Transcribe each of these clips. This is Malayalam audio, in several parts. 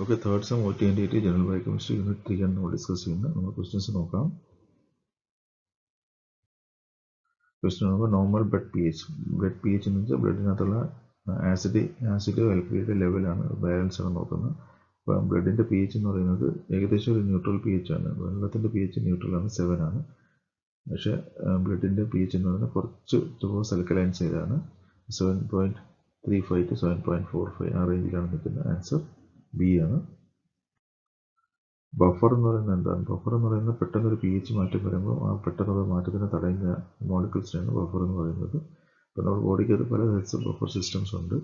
Okay, third sum OT&AT General Biochemistry Unit 3 ആണ് നമ്മൾ ഡിസ്കസ് ചെയ്യുന്നത്. നമ്മൾ ക്വസ്റ്റ്യൻസ് നോക്കാം. ക്വസ്റ്റ്യൻ നോക്കുക, normal blood P H. Blood P H എന്ന് വെച്ചാൽ ബ്ലഡിനകത്തുള്ള ആസിഡ് ആൽക്കലിയുടെ ലെവലാണ്, ബാലൻസ് ആണ് നോക്കുന്നത്. അപ്പോൾ ബ്ലഡിൻ്റെ പി എച്ച് എന്ന് പറയുന്നത് ഏകദേശം ഒരു ന്യൂട്രൽ പി എച്ച് ആണ്. വെള്ളത്തിൻ്റെ പി എച്ച് ന്യൂട്രൽ ആണ്, 7 ആണ്. പക്ഷേ ബ്ലഡിൻ്റെ പി എച്ച് എന്ന് പറയുന്നത് കുറച്ച് ടുവേഴ്സ് അൽക്കലൈൻ സൈഡാണ്. 7.35 to 7.45 ആ റേഞ്ചിലാണ് നിൽക്കുന്നത്. ആൻസർ ബി ആണ്. ബഫർ എന്ന് പറയുന്നത് എന്താണ്? ബഫർ എന്ന് പറയുന്നത് പെട്ടെന്നൊരു പി എച്ച് മാറ്റം വരുമ്പോൾ ആ പെട്ടെന്നുള്ള മാറ്റത്തിനെ തടയുന്ന മോളിക്യൂൾസിനാണ് ബഫർ എന്ന് പറയുന്നത്. അപ്പോൾ നമ്മുടെ ബോഡിക്കകത്ത് പല തരത്തിൽ ബഫർ സിസ്റ്റംസ് ഉണ്ട്.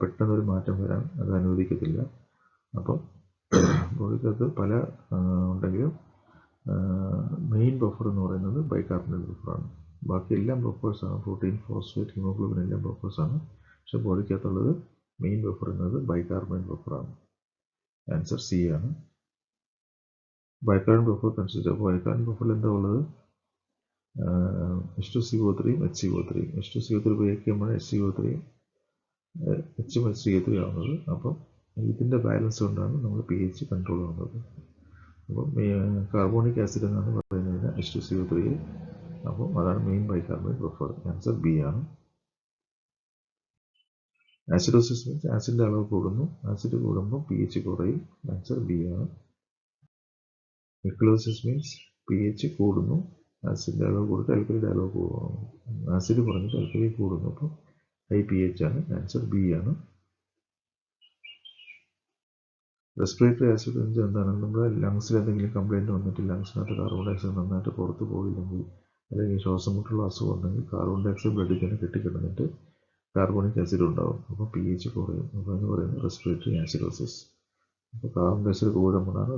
പെട്ടെന്നൊരു മാറ്റം വരാൻ അത് അനുവദിക്കത്തില്ല. അപ്പം ബോഡിക്കകത്ത് പല ഉണ്ടെങ്കിലും മെയിൻ ബഫർ എന്ന് പറയുന്നത് ബൈകാർബണേറ്റ് ബഫറാണ്. ബാക്കി എല്ലാം ബഫേഴ്സാണ്, പ്രോട്ടീൻ, ഫോസ്ഫേറ്റ്, ഹീമോഗ്ലോബിൻ എല്ലാം ബഫേഴ്സാണ്. പക്ഷെ ബോഡിക്കകത്തുള്ളത് മെയിൻ ബഫർ എന്നത് ബൈകാർബണേറ്റ് ബഫറാണ്. ആൻസർ സി ആണ്. Bicarbonate buffer consider. ബൈകാർബണേറ്റ് ബഫറിൽ എന്താ ഉള്ളത്? H2CO3 HCO3. H2CO3 ഉപയോഗിക്കുമ്പോൾ HCO3 HCO3 ആവുന്നത്. അപ്പം ഇതിൻ്റെ ബാലൻസ് കൊണ്ടാണ് നമ്മൾ പി എച്ച് കൺട്രോൾ ആവുന്നത്. അപ്പം കാർബോണിക് ആസിഡ് എന്നാണ് പറയുന്നത് H2CO3. അപ്പം അതാണ് main bicarbonate buffer. Answer B ആണ്. ആസിഡോസിസ് മീൻസ് ആസിഡിൻ്റെ അളവ് കൂടുന്നു. ആസിഡ് കൂടുമ്പോൾ പി എച്ച് കുറയും. ആൻസർ ബി ആണ്. എക്ലോസിസ് മീൻസ് പി എച്ച് കൂടുന്നു, ആസിഡിൻ്റെ അളവ് കൂടിയിട്ട് ആൽക്കലിയുടെ അളവ് കൂടുന്നു. ആസിഡ് കുറഞ്ഞിട്ട് ആൽക്കലി കൂടുന്നു, അപ്പോൾ ഹൈ പി എച്ച് ആണ്. ആൻസർ ബി ആണ്. റെസ്പിറേറ്ററി ആസിഡ് എന്ന് വെച്ചാൽ എന്താണ്? നമ്മുടെ ലങ്സിൽ എന്തെങ്കിലും കംപ്ലൈൻറ്റ് വന്നിട്ട് ലങ്സിനകത്ത് കാർബൺ ഡയോക്സൈഡ് നന്നായിട്ട് പുറത്ത് പോയില്ലെങ്കിൽ, അല്ലെങ്കിൽ ശ്വാസം മുട്ടുള്ള അസുഖം ഉണ്ടെങ്കിൽ കാർബൺ ഡയോക്സൈഡ് ബ്ലഡിൽ തന്നെ കെട്ടിക്കിടന്നിട്ട് കാർബോണിക് ആസിഡ് ഉണ്ടാവും. അപ്പോൾ പി എച്ച് കുറയും. അപ്പോൾ എന്ന് പറയുന്നത് റെസ്പിറേറ്ററി ആസിഡോസിസ്. അപ്പോൾ കാർബൺ ഡയോക്സൈഡ് കൂടുമ്പോഴാണ്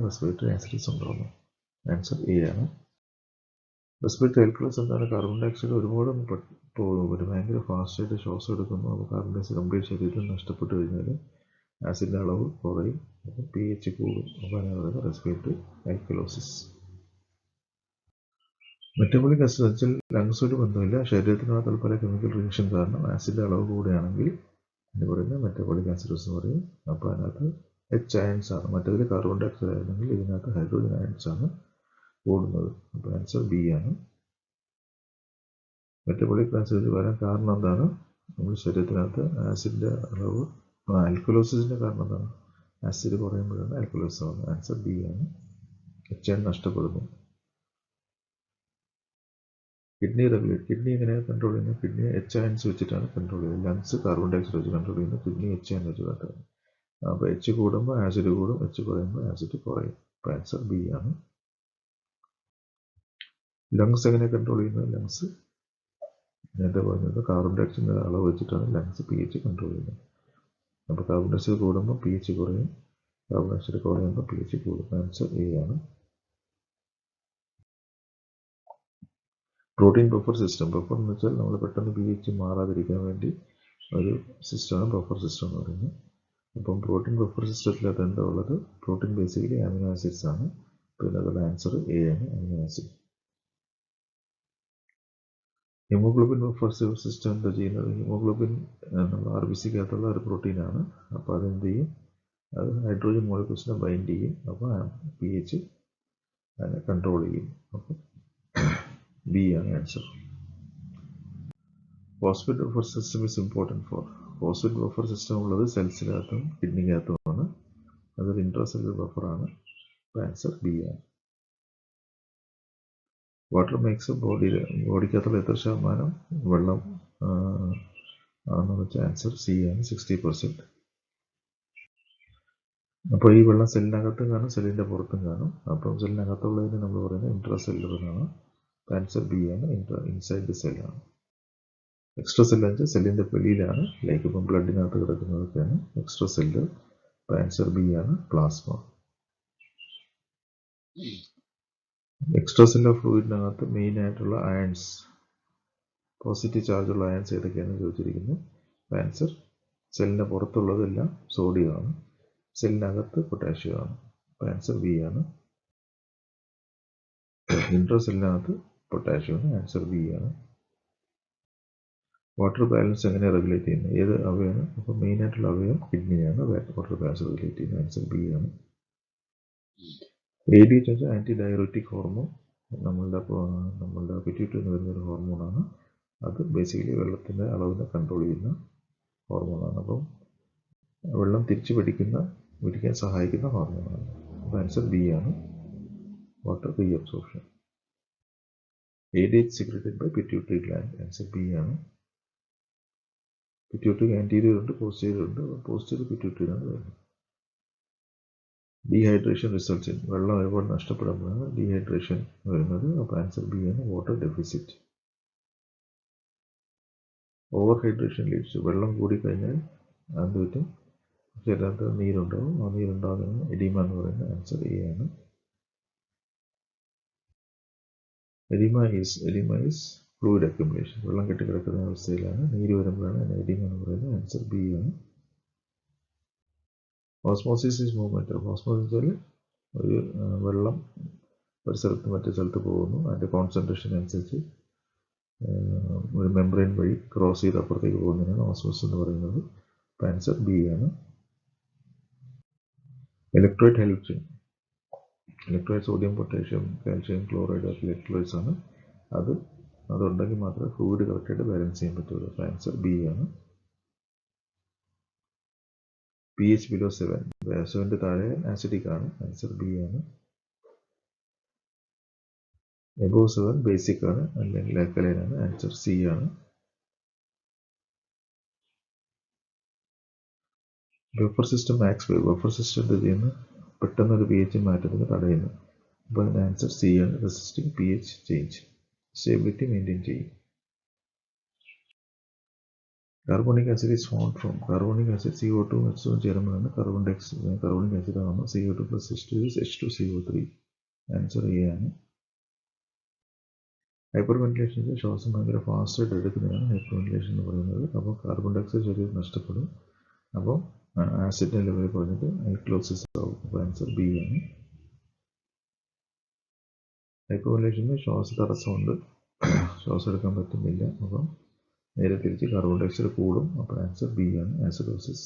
റെസ്പിറേറ്ററി ആസിഡോസിസ് ഉണ്ടാകുന്നത്. ആൻസർ എ ആണ്. റെസ്പിറേറ്ററി ആൽക്കലോസ് എന്താണ്? കാർബൺ ഡയോക്സൈഡ് ഒരുപാട് ഒരു ഭയങ്കര ഫാസ്റ്റായിട്ട് ശ്വാസം എടുക്കുന്നു. അപ്പോൾ കാർബൺ ഡയോക്സൈഡ് കംപ്ലീറ്റ് ശരീരത്തിൽ നഷ്ടപ്പെട്ട് കഴിഞ്ഞാൽ ആസിഡിൻ്റെ അളവ് കുറയും, അപ്പോൾ പി എച്ച് കൂടും. അപ്പോൾ അതിനാണ് പറയുന്നത് റെസ്പിറേറ്ററി ആൽക്കലോസിസ്. മെറ്റബോളിക് ആസിഡ് വെച്ചാൽ ലങ്സുമായിട്ട് ബന്ധമില്ല. ശരീരത്തിനകത്തുള്ള പല കെമിക്കൽ റിയാക്ഷൻ കാരണം ആസിഡിൻ്റെ അളവ് കൂടുകയാണെങ്കിൽ എന്ന് പറയുന്നത് മെറ്റബോളിക് ആസിഡോസിസ് എന്ന് പറയും. അപ്പോൾ അതിനകത്ത് എച്ച് അയൺസ് ആണ്. മറ്റേതിൽ കാർബൺ ഡയോക്സൈഡ് ആയിരുന്നെങ്കിൽ ഇതിനകത്ത് ഹൈഡ്രോജൻ അയൺസ് ആണ് കൂടുന്നത്. അപ്പോൾ ആൻസർ ബി ആണ്. മെറ്റബോളിക് ആസിഡ് വരാൻ കാരണം എന്താണ്? നമ്മുടെ ശരീരത്തിനകത്ത് ആസിഡിൻ്റെ അളവ്, ആൽക്കലോസിസിൻ്റെ കാരണം എന്താണ്? ആസിഡ് കുറയുമ്പോഴാണ് ആൽക്കലോസിസ് ആവുന്നത്. ആൻസർ ബി ആണ്. എച്ച് അയൺ നഷ്ടപ്പെടുന്നു. Kidney regulate. കിഡ്നി എങ്ങനെയാണ് കൺട്രോൾ ചെയ്യുന്നത്? കിഡ്നി എച്ച് അയൺസ് വെച്ചിട്ടാണ് കൺട്രോൾ ചെയ്യുന്നത്. ലങ്സ് കാർബൺ ഡയോക്സൈഡ് വെച്ച് കൺട്രോൾ ചെയ്യുന്നത്, കിഡ്നി എച്ച് അയൺ വെച്ച് കൺട്രോൾ ചെയ്യുന്നത്. അപ്പോൾ എച്ച് കൂടുമ്പോൾ ആസിഡ് കൂടും, എച്ച് കുറയുമ്പോൾ ആസിഡ് കുറയും. അപ്പോൾ ആൻസർ ബി ആണ്. ലങ്സ് എങ്ങനെ കൺട്രോൾ ചെയ്യുന്നത്? ലങ്സ് നേരത്തെ പറഞ്ഞത് കാർബൺ ഡയോക്സൈഡിൻ്റെ അളവ് വെച്ചിട്ടാണ് ലങ്സ് പി എച്ച് കൺട്രോൾ ചെയ്യുന്നത്. അപ്പോൾ കാർബൺ ഡയോക്സൈഡ് കൂടുമ്പോൾ പി എച്ച് കുറയും, കാർബൺ ഡയോക്സൈഡ് കുറയുമ്പോൾ പി എച്ച് കൂടും. ആൻസർ എ ആണ്. Protein buffer system. ബഫർ എന്ന് വെച്ചാൽ നമ്മൾ പെട്ടെന്ന് പി എച്ച് മാറാതിരിക്കാൻ വേണ്ടി ഒരു സിസ്റ്റമാണ് ബഫർ സിസ്റ്റം എന്ന് പറയുന്നത്. അപ്പം പ്രോട്ടീൻ ബഫർ സിസ്റ്റത്തിനകത്ത് എന്താ ഉള്ളത്? പ്രോട്ടീൻ ബേസിക്കലി അമിനോ ആസിഡ്സ് ആണ്. പിന്നെ അതുള്ള ആൻസർ എ ആണ്, amino acid. Haemoglobin buffer system എന്താ ചെയ്യുന്നത്? ഹീമോഗ്ലോബിൻ ആർ ബി സിക്കകത്തുള്ള ഒരു പ്രോട്ടീനാണ്. അപ്പോൾ അതെന്ത് ചെയ്യും? അത് ഹൈഡ്രോജൻ മോളിക്യൂൾസിനെ ബൈൻഡ് ചെയ്യും. അപ്പോൾ പി എച്ച് അതിനെ കൺട്രോൾ ചെയ്യും. അപ്പോൾ ബി ആണ് answer. Phosphate buffer system is important for. Phosphate buffer system ഉള്ളത് സെൽസിനകത്തും കിഡ്നിക്കകത്തുമാണ്. അതൊരു ഇൻട്രാസെല്ലുലർ ബഫറാണ്. അപ്പോൾ ആൻസർ ബി ആണ്. വാട്ടർ മേക്സ് ബോഡിക്കകത്തുള്ള എത്ര ശതമാനം വെള്ളം ആണെന്ന് വെച്ചാൽ ആൻസർ സി ആണ്, 60%. അപ്പോൾ ഈ വെള്ളം സെല്ലിനകത്തും കാണും, സെല്ലിൻ്റെ പുറത്തും കാണും. അപ്പം സെല്ലിനകത്തുള്ളതിന് നമ്മൾ പറയുന്നത് ഇൻട്രാസെല്ലുലർ എന്നാണ്. ആൻസർ ബി ആണ്, ഇൻസൈഡ് ദി സെല്ലാണ്. എക്സ്ട്രാ സെല്ല് എന്ന് വെച്ചാൽ സെല്ലിൻ്റെ വെളിയിലാണ്, ലൈക്ക് ഇപ്പം ബ്ലഡിനകത്ത് കിടക്കുന്നതൊക്കെയാണ് എക്സ്ട്രാ സെല്ല്. അപ്പോൾ ആൻസർ ബി ആണ്, പ്ലാസ്മ. എക്സ്ട്രാ സെല്ലുലാർ ഫ്ലൂയിഡിനകത്ത് മെയിൻ ആയിട്ടുള്ള അയൺസ്, പോസിറ്റീവ് ചാർജുള്ള അയൺസ് ഏതൊക്കെയാണ് ചോദിച്ചിരിക്കുന്നത്. ആൻസർ സെല്ലിൻ്റെ പുറത്തുള്ളതെല്ലാം സോഡിയമാണ്, സെല്ലിനകത്ത് പൊട്ടാഷ്യമാണ്. ആൻസർ ബി ആണ്. ഇൻട്രാ സെല്ലിനകത്ത് പൊട്ടാഷ്യമാണ്. ആൻസർ ബി ആണ്. വാട്ടർ ബാലൻസ് എങ്ങനെ റെഗുലേറ്റ് ചെയ്യുന്നത്, ഏത് അവയാണ്? അപ്പോൾ മെയിനായിട്ടുള്ള അവയം കിഡ്നിയാണ് വാട്ടർ ബാലൻസ് റെഗുലേറ്റ് ചെയ്യുന്നത്. ആൻസർ ബി ആണ്. ADH ആൻറ്റി ഡയറോറ്റിക് ഹോർമോൺ, നമ്മളുടെ പിറ്റ്യൂട്ടറിയിൽ നിന്ന് വരുന്നൊരു ഹോർമോണാണ്. അത് ബേസിക്കലി വെള്ളത്തിൻ്റെ അളവിനെ കൺട്രോൾ ചെയ്യുന്ന ഹോർമോണാണ്. അപ്പം വെള്ളം തിരിച്ചു പിടിക്കാൻ സഹായിക്കുന്ന ഹോർമോണാണ്. അപ്പോൾ ആൻസർ ബി ആണ്, water reabsorption. ADH secreted by pituitary gland. Answer B ആണ്. പിറ്റ്യൂട്ടറി ആൻറ്റീരിയർ ഉണ്ട്, പോസ്റ്റീരിയർ ഉണ്ട്. പോസ്റ്റീരിയർ പിറ്റ്യൂട്ടറിയാണ് വരുന്നത്. ഡീഹൈഡ്രേഷൻ റിസൾട്ട്സ് ഇൻ, വെള്ളം ഒരുപാട് നഷ്ടപ്പെടുമ്പോഴാണ് ഡീഹൈഡ്രേഷൻ വരുന്നത്. അപ്പോൾ ആൻസർ ബി ആണ്, water deficit. Over hydration leads to, വെള്ളം കൂടിക്കഴിഞ്ഞാൽ എന്ത് പറ്റും? ശരീരത്തിൽ നീരുണ്ടാവും. ആ നീരുണ്ടാകുന്നതിന് എഡിമ എന്ന് പറയുന്നത്. ആൻസർ എ ആണ്. എഡിമ ഈസ് ഫ്ലൂയിഡ് അക്യുമുലേഷൻ, വെള്ളം കെട്ടിക്കിടക്കുന്ന അവസ്ഥയിലാണ് നീര് വരുമ്പോഴാണ് എഡിമ എന്ന് പറയുന്നത്. ആൻസർ ബി ആണ്. Osmosis is movement. ഓസ്മോസിസ് വെച്ചാൽ ഒരു വെള്ളം ഒരു സ്ഥലത്ത് മറ്റു സ്ഥലത്ത് പോകുന്നു, അതിൻ്റെ കോൺസെൻട്രേഷൻ അനുസരിച്ച് ഒരു മെംബ്രെയിൻ വഴി ക്രോസ് ചെയ്ത് അപ്പുറത്തേക്ക് പോകുന്നതിനാണ് ഓസ്മോസിസ് എന്ന് പറയുന്നത്. അപ്പോൾ ആൻസർ ബി ആണ്. Electrolyte helps. Electrolyte sodium, potassium, calcium, chloride ഒക്കെ ഇലക്ട്രോലൈറ്റ്സ് ആണ്. അതുണ്ടെങ്കിൽ മാത്രമേ ഫ്ലൂയിഡ് കറക്റ്റായിട്ട് ബാലൻസ് ചെയ്യാൻ പറ്റുള്ളൂ. അപ്പോൾ ആൻസർ ബി ആണ്. pH ബിലോ 7, 7ൻ്റെ താഴെ ആസിഡിക് ആണ്. ആൻസർ ബി ആണ്. എബോവ് 7 ബേസിക് ആണ്, അല്ലെങ്കിൽ ആൽക്കലൈൻ ആണ്. ആൻസർ സി ആണ്. Buffer system max wave, buffer system എന്ത് ചെയ്യുന്നു? പെട്ടെന്നൊരു pH മാറ്റത്തിന് തടയുന്നു. അപ്പോൾ അതിൻ്റെ ആൻസർ സി ആണ്, resisting pH change, stability maintain ചെയ്യും. Carbonic acid is formed from, carbonic acid CO2 H2 ചേരുമ്പോഴാണ് കാർബോണിക് ആസിഡ് ആകുമ്പോൾ CO2 + H2 H2CO3. Answer A ആണ്. ഹൈപ്പർ വെന്റിലേഷൻ, ശ്വാസം ഭയങ്കര ഫാസ്റ്റായിട്ട് എടുക്കുന്നതാണ് ഹൈപ്പർ വെന്റിലേഷൻ എന്ന് പറയുന്നത്. അപ്പോൾ കാർബൺ ഡയോക്സൈഡ് ശരീരം നഷ്ടപ്പെടും. അപ്പോൾ ആസിഡിൻ്റെ ലെവൽ കുറഞ്ഞിട്ട് അൽക്കലോസിസ് ആവും. അപ്പോൾ ആൻസർ ബി ആണ്. ഹൈപ്പർ വെന്റിലേഷന് ശ്വാസ തടസ്സമുണ്ട്, ശ്വാസം എടുക്കാൻ പറ്റുന്നില്ല. അപ്പം നേരെ തിരിച്ച് കാർബൺ ഡയോക്സൈഡ് കൂടും. അപ്പോൾ ആൻസർ ബി ആണ്, acidosis.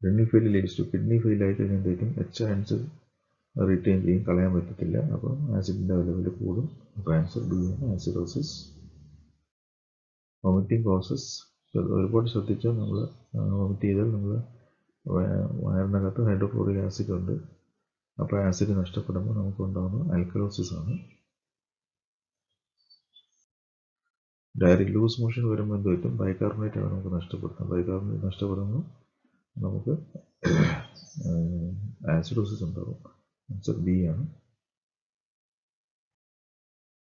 Kidney fail leads to, kidney fail ആയിട്ട് എന്തെങ്കിലും എച്ച് അയൺസ് റിട്ടേൺ ചെയ്യും, കളയാൻ പറ്റത്തില്ല. അപ്പോൾ ആസിഡിൻ്റെ ലെവൽ കൂടും. അപ്പോൾ ആൻസർ ബി ആണ്, ആസിഡോസിസ്. വോമിറ്റിംഗ് കോസസ്, ഒരുപാട് ശ്രദ്ധിച്ചാൽ നമ്മൾ വോമിറ്റ് ചെയ്താൽ നമ്മൾ വയറിനകത്ത് ഹൈഡ്രോക്ലോറിക് ആസിഡ് ഉണ്ട്. അപ്പോൾ ആസിഡ് നഷ്ടപ്പെടുമ്പോൾ നമുക്കുണ്ടാകുന്ന ആൽക്കലോസിസ് ആണ്. ഡയറി, ലൂസ് മോഷൻ വരുമ്പോൾ എന്ത് പറ്റും? ബൈകാർബണേറ്റ് ആണ് നമുക്ക് നഷ്ടപ്പെടുന്നത്. ബൈകാർബണേറ്റ് നഷ്ടപ്പെടുമ്പോൾ നമുക്ക് ആസിഡോസിസ് ഉണ്ടാകും. ആൻസർ ബി ആണ്.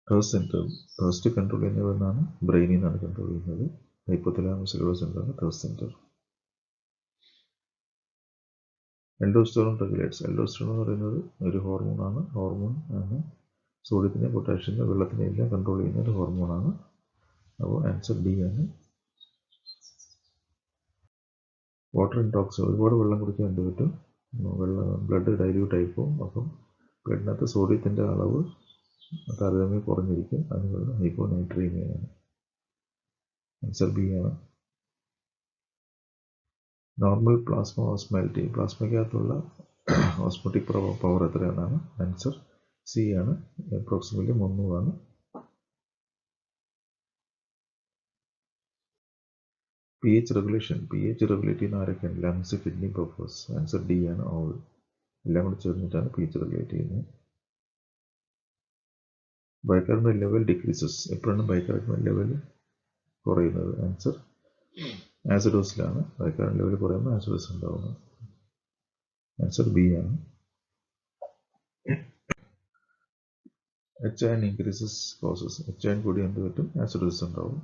തേഴ്സ്റ്റ് സെൻറ്റർ, തേഴ്സ്റ്റ് കൺട്രോൾ ചെയ്യുന്നതെന്നാണ് ബ്രെയിനിൽ നിന്നാണ് കൺട്രോൾ ചെയ്യുന്നത്. ഹൈപ്പോതലാമസ് സെൻറ്ററാണ് thirst centre. Aldosterone regulates, aldosterone എന്ന് പറയുന്നത് ഒരു ഹോർമോണാണ്. ഹോർമോൺ ആണ് സോഡിയത്തിനെ, പൊട്ടാഷ്യത്തിനെ, വെള്ളത്തിനെ എല്ലാം കൺട്രോൾ ചെയ്യുന്ന ഒരു ഹോർമോണാണ്. അപ്പോൾ ആൻസർ ഡി ആണ്. വാട്ടർ ഇൻടോക്സ്, ഒരുപാട് വെള്ളം കുടിക്കാൻ എന്ത് പറ്റും? ബ്ലഡ് ഡൈല്യൂട്ട് ആയി പോകും. അപ്പം ബ്ലഡിനകത്ത് സോഡിയത്തിൻ്റെ അളവ് താരതമ്യം കുറഞ്ഞിരിക്കും. അതിന് പറയുന്നത് ഹൈപ്പോനൈട്രീമിയയാണ്. ആൻസർ ബി ആണ്. നോർമൽ പ്ലാസ്മ ഓസ്മോലാരിറ്റി, പ്ലാസ്മയ്ക്കകത്തുള്ള ഓസ്മോട്ടിക് പവർ എത്രയാണെന്നാണ്. ആൻസർ സി ആണ്, അപ്രോക്സിമേറ്റ്ലി 300 ആണ്. pH റെഗുലേഷൻ, pH റെഗുലേറ്റ് ചെയ്യുന്ന ആരൊക്കെയാണ്? Lungs, kidney, buffers. Answer D ആണ്, ഓൾ. എല്ലാം കൂടി ചേർന്നിട്ടാണ് pH റെഗുലേറ്റ് ചെയ്യുന്നത്. ബൈകാർബണേറ്റ് ലെവൽ ഡിക്രീസസ്, എപ്പോഴാണ് ബൈകാർബണേറ്റ് ലെവൽ കുറയുന്നത്? ആൻസർ ആസിഡോസിലാണ്. ബൈകാർബണേറ്റ് ലെവൽ കുറയുമ്പോൾ ആസിഡോസ് ഉണ്ടാവുന്നത്. ആൻസർ ബി ആണ്. H ion increases causes, H ion കൂടി എന്ത് പറ്റും? ആസിഡോസിസ് ഉണ്ടാവും.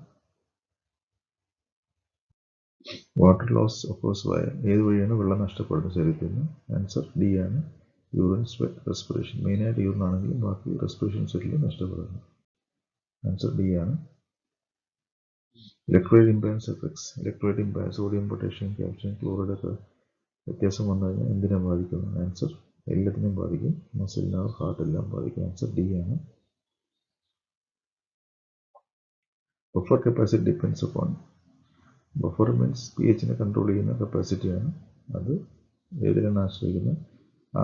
വാട്ടർ ലോസ് ഒക്കേഴ്സ് വയ, ഏത് വഴിയാണ് വെള്ളം നഷ്ടപ്പെടുന്നത് ശരീരത്തിൽ നിന്ന്? ആൻസർ ഡി ആണ്, യൂറിൻ, സ്വെറ്റ്, റെസ്പിറേഷൻ. മെയിനായിട്ട് യൂറിൻ ആണെങ്കിലും ബാക്കി റെസ്പിറേഷൻ സ്വെറ്റിൽ നഷ്ടപ്പെടുന്നു. ആൻസർ ഡി ആണ്. Electrolyte imbalance effects, electrolyte imbalance, sodium, potassium, calcium, chloride ഒക്കെ വ്യത്യാസം വന്നു കഴിഞ്ഞാൽ എന്തിനെ ബാധിക്കുന്നു? ആൻസർ എല്ലാത്തിനെയും ബാധിക്കും. മസിൽ, നെർവ്, ഹാർട്ട് എല്ലാം ബാധിക്കും. ആൻസർ ഡി ആണ്. Buffer capacity depends upon buffer means P എച്ചിനെ കൺട്രോൾ ചെയ്യുന്ന കപ്പാസിറ്റിയാണ്. അത് ഏതിലാണ് ആശ്രയിക്കുന്നത്? ആ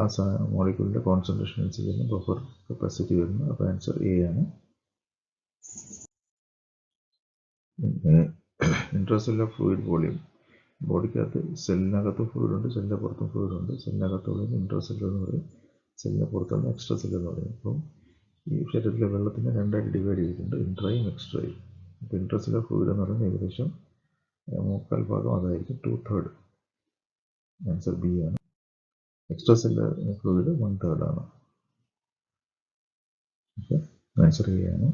മോളിക്യൂളിൻ്റെ കോൺസെൻട്രേഷൻ അനുസരിച്ച് ബഫർ കപ്പാസിറ്റി വരുന്നത്. അപ്പോൾ ആൻസർ എ ആണ്. Intracellular fluid volume. ബോഡിക്കകത്ത് സെല്ലിനകത്തും ഫ്ലൂയിഡ് ഉണ്ട്, സെല്ലിൻ്റെ പുറത്തും ഫ്ലൂയിഡ് ഉണ്ട്. സെല്ലിനകത്തുള്ളത് ഇൻട്രാസെല്ലുലാർ എന്ന് പറയും, സെല്ലിന് പുറത്തുള്ള എക്സ്ട്രാ സെല്ലുലാർ എന്ന് പറയും. അപ്പം ഈ ശരീരത്തിലെ വെള്ളത്തിനെ രണ്ടായിട്ട് ഡിവൈഡ് ചെയ്തിട്ടുണ്ട്, ഇൻട്രയും എക്സ്ട്രയും. അപ്പോൾ ഇൻട്രാസെല്ലുലാർ ഫ്ലൂയിഡ് എന്ന് പറയുന്നത് ഏകദേശം 3/4 ഭാഗം അതായിരിക്കും, 2/3. ആൻസർ ബി ആണ്. എക്സ്ട്രാ സെല്ലുലാർ ഫ്ലൂയിഡ് 1/3 ആണ്. ഓക്കെ, ആൻസർ എ ആണ്.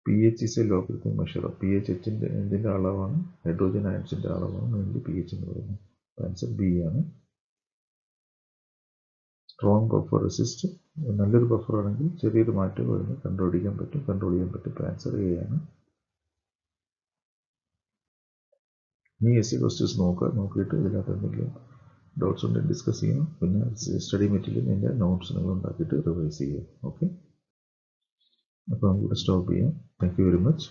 P H is A local measure. P H എന്തിൻ്റെ അളവാണ്? ഹൈഡ്രോജൻ അയൺസിൻ്റെ അളവാണ് മെയിൻലി പി എച്ച് എന്ന് പറയുന്നത്. ആൻസർ ബി ആണ്. Strong buffer resist. നല്ലൊരു ബഫർ ആണെങ്കിൽ ചെറിയൊരു മാറ്റം വരുന്നത് കൺട്രോൾ ചെയ്യാൻ പറ്റും. ആൻസർ എ ആണ്. ഇനി എസ് ക്വസ്റ്റ്യൻസ് നോക്കിയിട്ട് ഇതിനകത്ത് എന്തെങ്കിലും ഡൗട്ട്സ് ഉണ്ടെങ്കിൽ ഡിസ്കസ് ചെയ്യാം. പിന്നെ സ്റ്റഡി മെറ്റീരിയൽ എൻ്റെ നോട്ട്സ് നിങ്ങൾ ഉണ്ടാക്കിയിട്ട് റിവൈസ് ചെയ്യാം. ഓക്കെ, അപ്പോൾ നമുക്കിവിടെ സ്റ്റോപ്പ് ചെയ്യാം. Thank you very much.